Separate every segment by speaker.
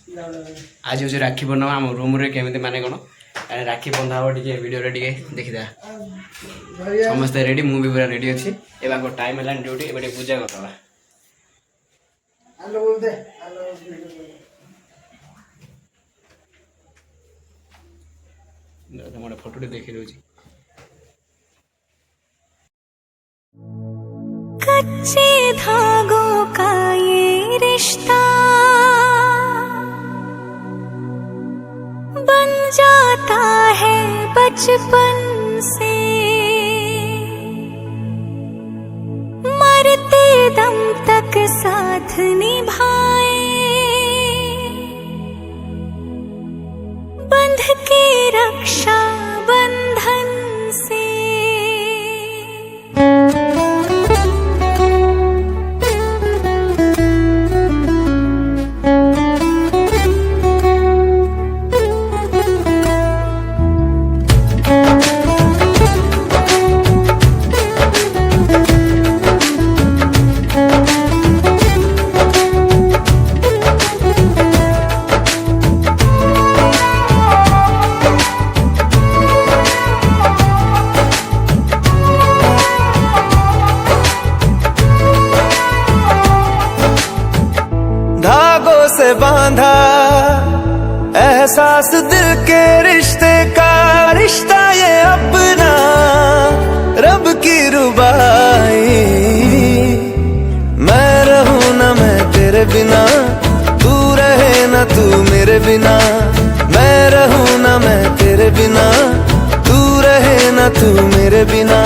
Speaker 1: आज हूँ राखी बना आम रूम रे केमी माने कौन राखी बंधा हम टे वीडियो देखीदा समस्त रेडी मु भी पूरा रेडी अच्छी एवं टाइम है ड्यूटी एवं पूजा करवा मोटे फोटो देखी दूँ
Speaker 2: कच्चे धागों का ये रिश्ता बन जाता है बचपन से मरते दम तक साथ निभाए बंध के रक्षा बंधन से
Speaker 3: से बांधा एहसास दिल के रिश्ते का रिश्ता ये अपना रब की रुबाई मैं रहूं ना मैं तेरे बिना तू रहे ना तू मेरे बिना मैं रहूं ना मैं तेरे बिना तू रहे ना तू मेरे बिना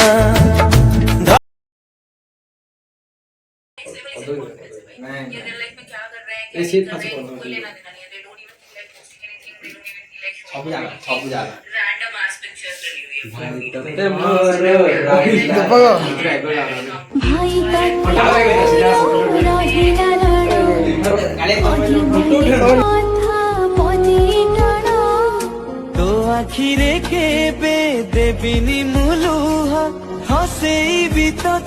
Speaker 3: तो आखिरे के बेदेबिनी मुलुहा हसे भी तो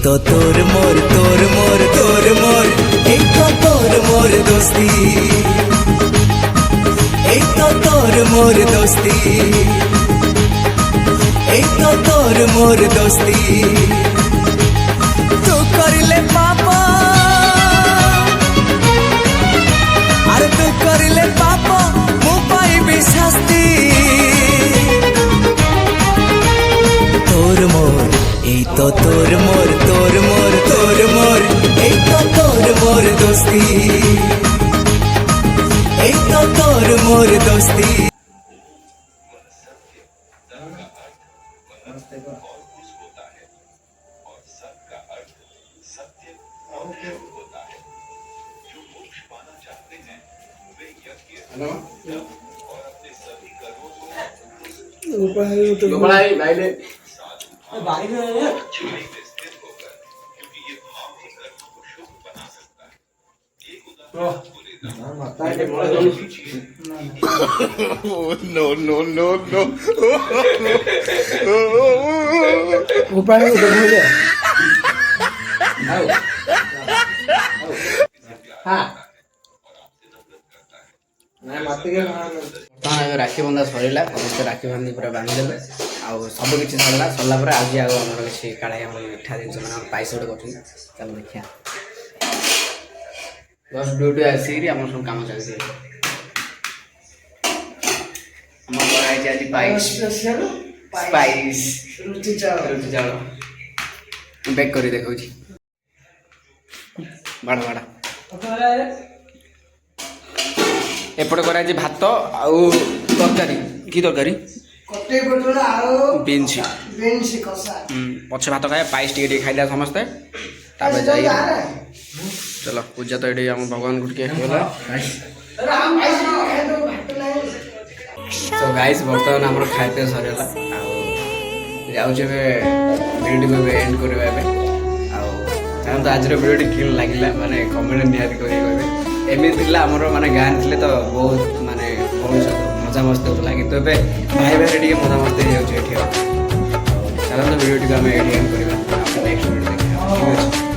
Speaker 3: तो तोर मोर तोर मोर तोर मोर एक तो तोर मोर दोस्ती एक तो तोर मोर दोस्ती एक तो तोर मोर दोस्ती तू कर ले पापा अरे तू कर ले पापा मु पाई भी शास्ती तोर मोर एक तो तोर मोर तोर मोर तोर मोर एक तो तोर मोर दोस्ती एक तो तोर मोर दोस्ती
Speaker 4: no no no no
Speaker 5: ऊपर
Speaker 1: राखी बंधा सरला समस्त राखी बांधी पूरा बांधिदेले सब किसी सरला आज आम किसी काढ़ा मिठा जिन मैंने पाइस गोटे कर देखिए बस ड्यूटी आसिक आम सब कम चलती आज पाइस रुचि चाउल बेक कर देखा बाड़ बाड़ एपटे करा भात आउ तरकारी की तरकारी बीन्स पछे भात खाए पाइस टे खाई समस्ते चलो पूजा तो ये आम भगवान को तो गाइस बर्तमान आम खाए सरला जाऊे भिडियो को एंड करवा ଚାଲନ୍ତୁ ଆଜିର ଭିଡ଼ିଓଟି କିନ୍ ଲାଗିଲା ମାନେ କମେଣ୍ଟ ନିହାତି କରି କହିବେ। ଏମିତି ଥିଲା ଆମର ମାନେ ଗାଁରେ ଥିଲେ ତ ବହୁତ ମାନେ ଭବିଷ୍ୟତ ମଜାମସ୍ତି ହେଉଥିଲା, କିନ୍ତୁ ଏବେ ଭାଇ ଭାଇରେ ଟିକେ ମଜାମସ୍ତି ହେଇଯାଉଛି ଏଠି। ଚାଲନ୍ତୁ ଭିଡ଼ିଓଟିକୁ ଆମେ ଏଠି ଏଣ୍ଡ କରିବା, ନେକ୍ସଟ ଭିଡ଼ିଓ ଦେଖିବା, ଠିକ୍ ଅଛି।